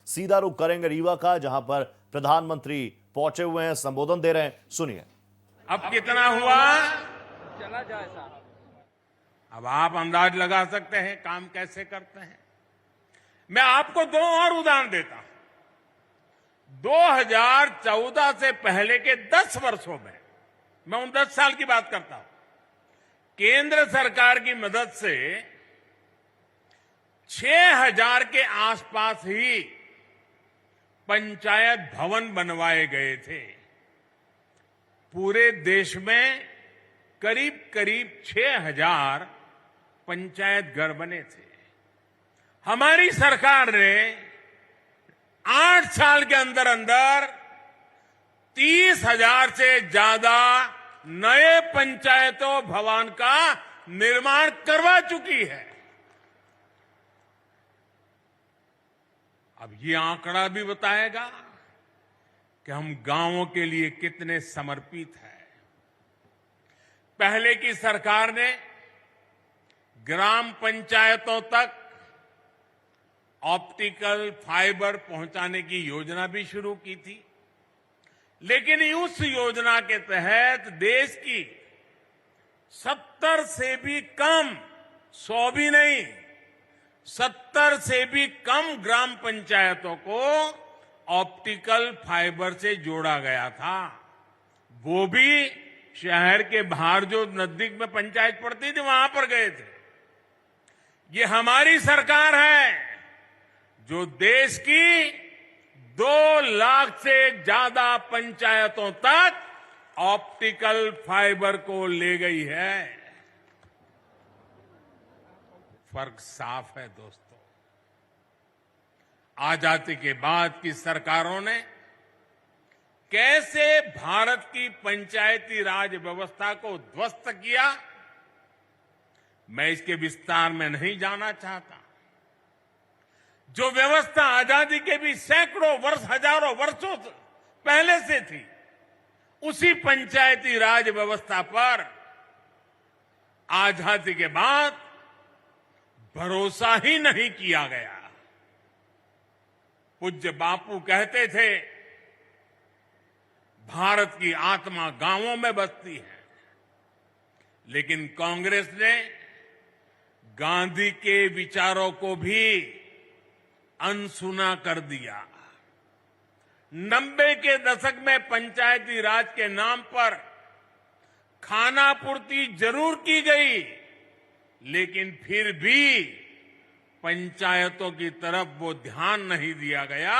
सीधा रुख करेंगे रीवा का, जहां पर प्रधानमंत्री पहुंचे हुए हैं, संबोधन दे रहे हैं। सुनिए। अब कितना हुआ? चला जाए साहब। अब आप अंदाज लगा सकते हैं काम कैसे करते हैं। मैं आपको दो और उदाहरण देता हूं। 2014 से पहले के 10 वर्षों में, मैं उन 10 साल की बात करता हूं, केंद्र सरकार की मदद से 6000 के आसपास ही पंचायत भवन बनवाए गए थे। पूरे देश में करीब करीब 6000 पंचायत घर बने थे। हमारी सरकार ने 8 साल के अंदर अंदर 30,000 से ज्यादा नए पंचायतों भवन का निर्माण करवा चुकी है। अब ये आंकड़ा भी बताएगा कि हम गांवों के लिए कितने समर्पित हैं। पहले की सरकार ने ग्राम पंचायतों तक ऑप्टिकल फाइबर पहुंचाने की योजना भी शुरू की थी, लेकिन उस योजना के तहत देश की 70 से भी कम, 100 भी नहीं, 70 से भी कम ग्राम पंचायतों को ऑप्टिकल फाइबर से जोड़ा गया था। वो भी शहर के बाहर जो नजदीक में पंचायत पड़ती थी वहां पर गए थे। ये हमारी सरकार है जो देश की 2 लाख से ज्यादा पंचायतों तक ऑप्टिकल फाइबर को ले गई है। फर्क साफ है दोस्तों। आजादी के बाद की सरकारों ने कैसे भारत की पंचायती राज व्यवस्था को ध्वस्त किया, मैं इसके विस्तार में नहीं जाना चाहता। जो व्यवस्था आजादी के भी सैकड़ों वर्ष, हजारों वर्षों पहले से थी, उसी पंचायती राज व्यवस्था पर आजादी के बाद भरोसा ही नहीं किया गया। पूज्य बापू कहते थे, भारत की आत्मा गांवों में बसती है, लेकिन कांग्रेस ने गांधी के विचारों को भी अनसुना कर दिया। 90 के दशक में पंचायती राज के नाम पर खानापूर्ति जरूर की गई, लेकिन फिर भी पंचायतों की तरफ वो ध्यान नहीं दिया गया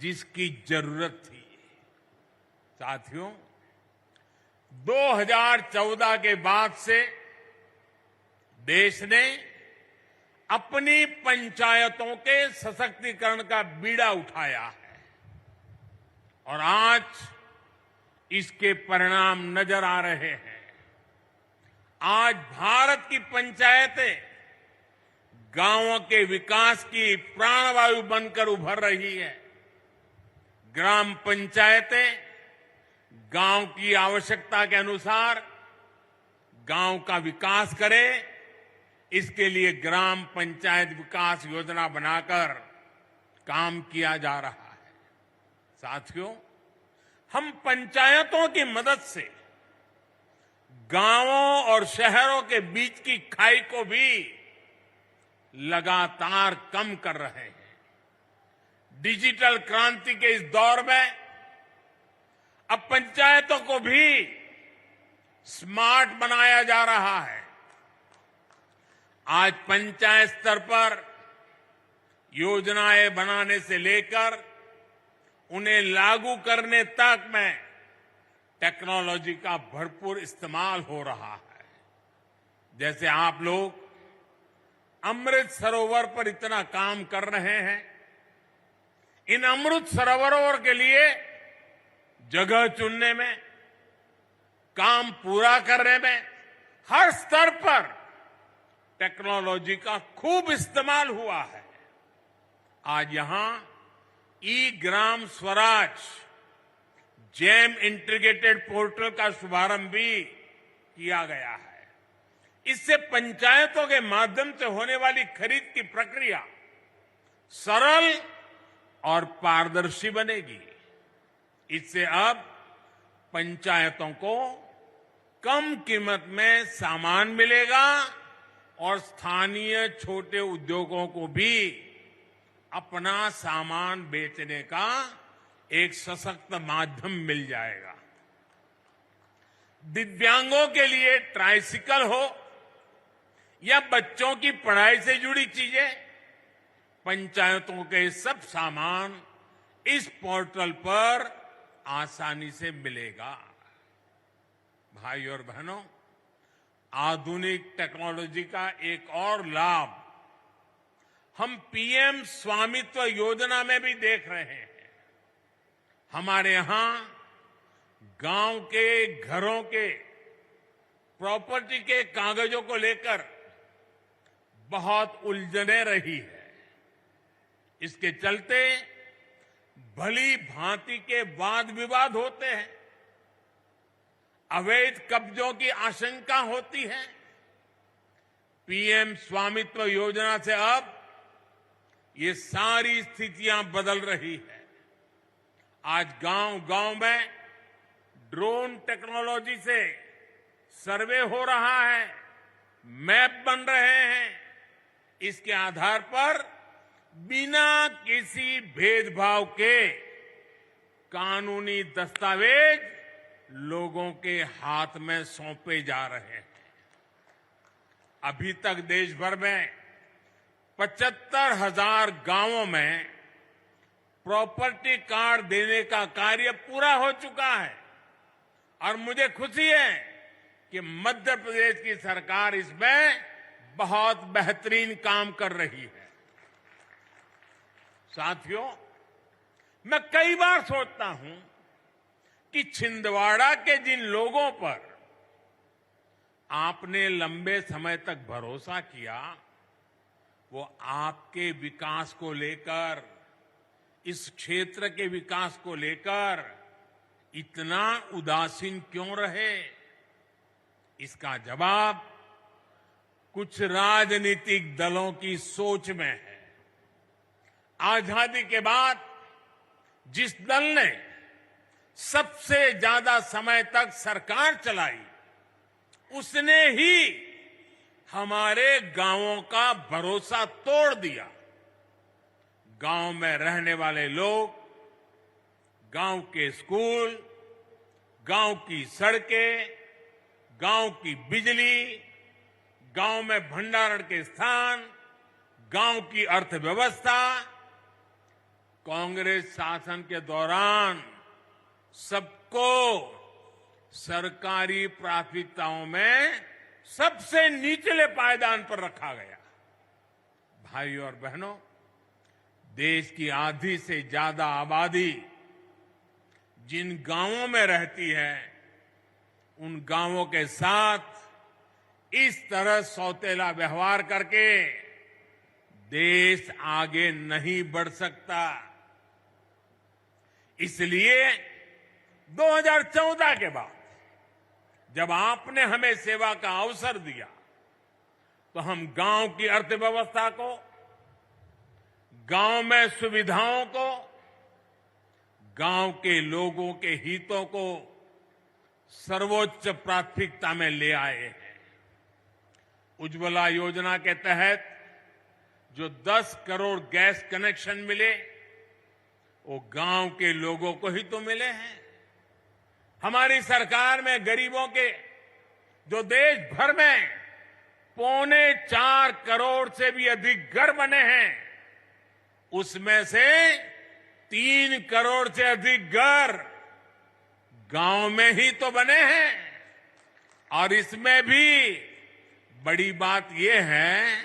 जिसकी जरूरत थी। साथियों, 2014 के बाद से देश ने अपनी पंचायतों के सशक्तिकरण का बीड़ा उठाया है और आज इसके परिणाम नजर आ रहे हैं। आज भारत की पंचायतें गांवों के विकास की प्राणवायु बनकर उभर रही है। ग्राम पंचायतें गांव की आवश्यकता के अनुसार गांव का विकास करें, इसके लिए ग्राम पंचायत विकास योजना बनाकर काम किया जा रहा है। साथियों, हम पंचायतों की मदद से गांवों और शहरों के बीच की खाई को भी लगातार कम कर रहे हैं। डिजिटल क्रांति के इस दौर में अब पंचायतों को भी स्मार्ट बनाया जा रहा है। आज पंचायत स्तर पर योजनाएं बनाने से लेकर उन्हें लागू करने तक में टेक्नोलॉजी का भरपूर इस्तेमाल हो रहा है। जैसे आप लोग अमृत सरोवर पर इतना काम कर रहे हैं, इन अमृत सरोवरों के लिए जगह चुनने में, काम पूरा करने में हर स्तर पर टेक्नोलॉजी का खूब इस्तेमाल हुआ है। आज यहां ई Gram Swaraj jam integrated portal का शुभारंभ भी किया गया है। इससे पंचायतों के माध्यम से होने वाली खरीद की प्रक्रिया सरल और पारदर्शी बनेगी। इससे अब पंचायतों को कम कीमत में सामान मिलेगा और स्थानीय छोटे उद्योगों को भी अपना सामान बेचने का एक सशक्त माध्यम मिल जाएगा। दिव्यांगों के लिए ट्राइसिकल हो या बच्चों की पढ़ाई से जुड़ी चीजें, पंचायतों के सब सामान इस पोर्टल पर आसानी से मिलेगा। भाई और बहनों, आधुनिक टेक्नोलॉजी का एक और लाभ हम पीएम स्वामित्व योजना में भी देख रहे हैं। हमारे यहां गांव के घरों के प्रॉपर्टी के कागजों को लेकर बहुत उलझने रही है। इसके चलते भली भांति के वाद विवाद होते हैं, अवैध कब्जों की आशंका होती है। पीएम स्वामित्व योजना से अब ये सारी स्थितियां बदल रही है। आज गांव-गांव में ड्रोन टेक्नोलॉजी से सर्वे हो रहा है, मैप बन रहे हैं। इसके आधार पर बिना किसी भेदभाव के कानूनी दस्तावेज लोगों के हाथ में सौंपे जा रहे हैं। अभी तक देश भर में 75,000 गांवों में प्रॉपर्टी कार्ड देने का कार्य पूरा हो चुका है और मुझे खुशी है कि मध्य प्रदेश की सरकार इसमें बहुत बेहतरीन काम कर रही है। साथियों, मैं कई बार सोचता हूं कि छिंदवाड़ा के जिन लोगों पर आपने लंबे समय तक भरोसा किया, वो आपके विकास को लेकर, इस क्षेत्र के विकास को लेकर इतना उदासीन क्यों रहे? इसका जवाब कुछ राजनीतिक दलों की सोच में है। आजादी के बाद जिस दल ने सबसे ज्यादा समय तक सरकार चलाई, उसने ही हमारे गांवों का भरोसा तोड़ दिया। गांव में रहने वाले लोग, गांव के स्कूल, गांव की सड़कें, गांव की बिजली, गांव में भंडारण के स्थान, गांव की अर्थव्यवस्था, कांग्रेस शासन के दौरान सबको सरकारी प्राथमिकताओं में सबसे निचले पायदान पर रखा गया। भाई और बहनों, देश की आधी से ज्यादा आबादी जिन गांवों में रहती है, उन गांवों के साथ इस तरह सौतेला व्यवहार करके देश आगे नहीं बढ़ सकता। इसलिए 2014 के बाद जब आपने हमें सेवा का अवसर दिया, तो हम गांव की अर्थव्यवस्था को, गांव में सुविधाओं को, गांव के लोगों के हितों को सर्वोच्च प्राथमिकता में ले आए हैं। उज्ज्वला योजना के तहत जो 10 करोड़ गैस कनेक्शन मिले, वो गांव के लोगों को ही तो मिले हैं। हमारी सरकार में गरीबों के जो देश भर में 4.25 करोड़ से भी अधिक घर बने हैं, उसमें से 3 करोड़ से अधिक घर गांव में ही तो बने हैं। और इसमें भी बड़ी बात यह है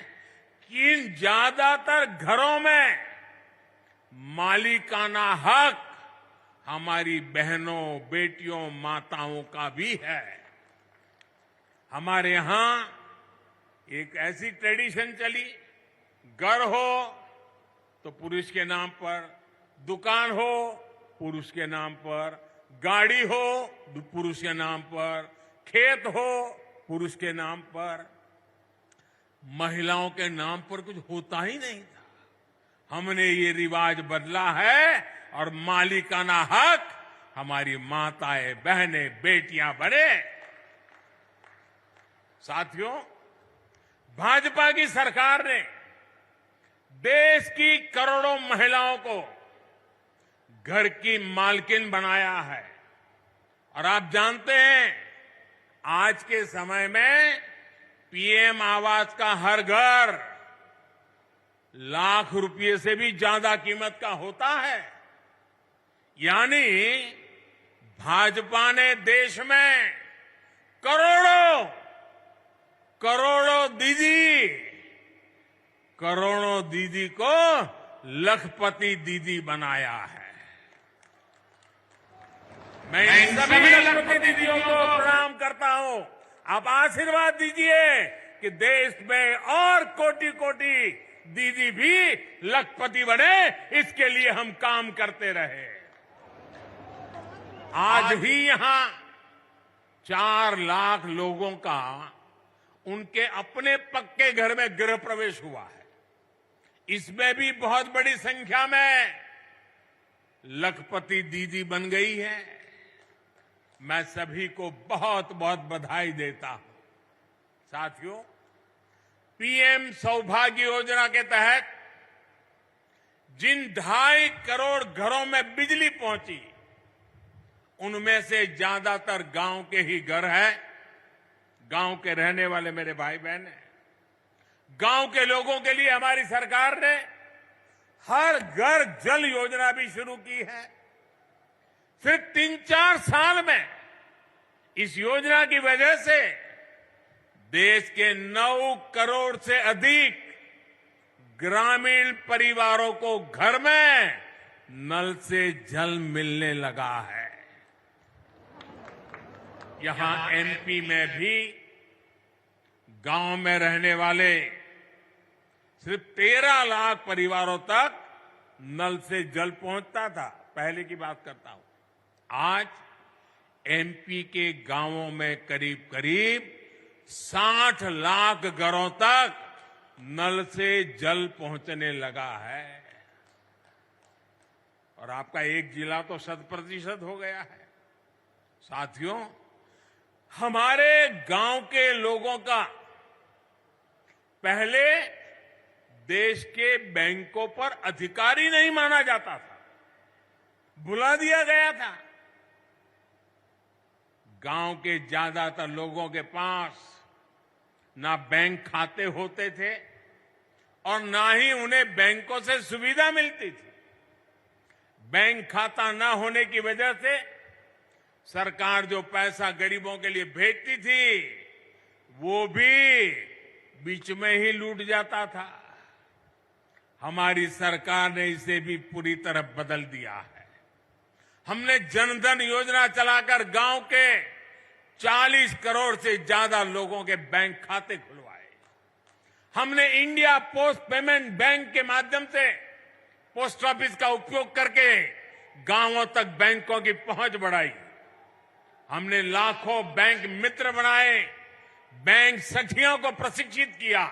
कि इन ज्यादातर घरों में मालिकाना हक हमारी बहनों, बेटियों, माताओं का भी है। हमारे यहां एक ऐसी ट्रेडिशन चली, घर हो तो पुरुष के नाम पर, दुकान हो पुरुष के नाम पर, गाड़ी हो पुरुष के नाम पर, खेत हो पुरुष के नाम पर, महिलाओं के नाम पर कुछ होता ही नहीं था। हमने ये रिवाज बदला है और मालिकाना हक हमारी माताएं, बहनें, बेटियां बने। साथियों, भाजपा की सरकार ने देश की करोड़ों महिलाओं को घर की मालकिन बनाया है। और आप जानते हैं, आज के समय में पीएम आवास का हर घर लाख रुपए से भी ज्यादा कीमत का होता है। यानी भाजपा ने देश में करोड़ों दीदी को लखपति दीदी बनाया है। मैं इन सभी लखपति दीदियों को प्रणाम करता हूं। आप आशीर्वाद दीजिए कि देश में और कोटि कोटि दीदी भी लखपति बने, इसके लिए हम काम करते रहे। आज ही यहां 4 लाख लोगों का उनके अपने पक्के घर में गृह प्रवेश हुआ है। इसमें भी बहुत बड़ी संख्या में लखपति दीदी बन गई है। मैं सभी को बहुत बहुत बधाई देता हूं। साथियों, पीएम सौभाग्य योजना के तहत जिन 2.5 करोड़ घरों में बिजली पहुंची, उनमें से ज्यादातर गांव के ही घर हैं। गांव के रहने वाले मेरे भाई बहन हैं। गांव के लोगों के लिए हमारी सरकार ने हर घर जल योजना भी शुरू की है। सिर्फ 3-4 साल में इस योजना की वजह से देश के 9 करोड़ से अधिक ग्रामीण परिवारों को घर में नल से जल मिलने लगा है। यहां एमपी में भी गांव में रहने वाले सिर्फ 13 लाख परिवारों तक नल से जल पहुंचता था। पहले की बात करता हूं। आज एमपी के गांवों में करीब करीब 60 लाख घरों तक नल से जल पहुंचने लगा है। और आपका एक जिला तो 100% हो गया है। साथियों, हमारे गांव के लोगों का पहले देश के बैंकों पर अधिकार ही नहीं माना जाता था, बुला दिया गया था। गांव के ज्यादातर लोगों के पास ना बैंक खाते होते थे और ना ही उन्हें बैंकों से सुविधा मिलती थी। बैंक खाता ना होने की वजह से सरकार जो पैसा गरीबों के लिए भेजती थी, वो भी बीच में ही लूट जाता था। हमारी सरकार ने इसे भी पूरी तरह बदल दिया है। हमने जनधन योजना चलाकर गांव के 40 करोड़ से ज्यादा लोगों के बैंक खाते खुलवाए। हमने इंडिया पोस्ट पेमेंट बैंक के माध्यम से पोस्ट ऑफिस का उपयोग करके गांवों तक बैंकों की पहुंच बढ़ाई। हमने लाखों बैंक मित्र बनाए, बैंक सखियों को प्रशिक्षित किया।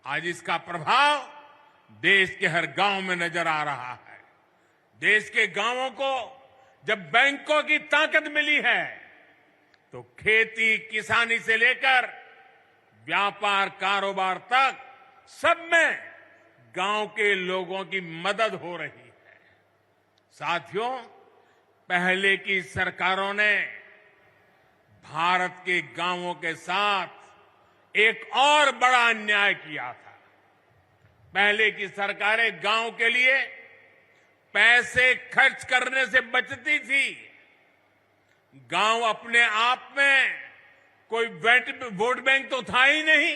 आज इसका प्रभाव देश के हर गांव में नजर आ रहा है। देश के गांवों को जब बैंकों की ताकत मिली है, तो खेती किसानी से लेकर व्यापार कारोबार तक सब में गांव के लोगों की मदद हो रही है। साथियों, पहले की सरकारों ने भारत के गांवों के साथ एक और बड़ा अन्याय किया था। पहले की सरकारें गांव के लिए पैसे खर्च करने से बचती थी। गांव अपने आप में कोई वोट बैंक तो था ही नहीं।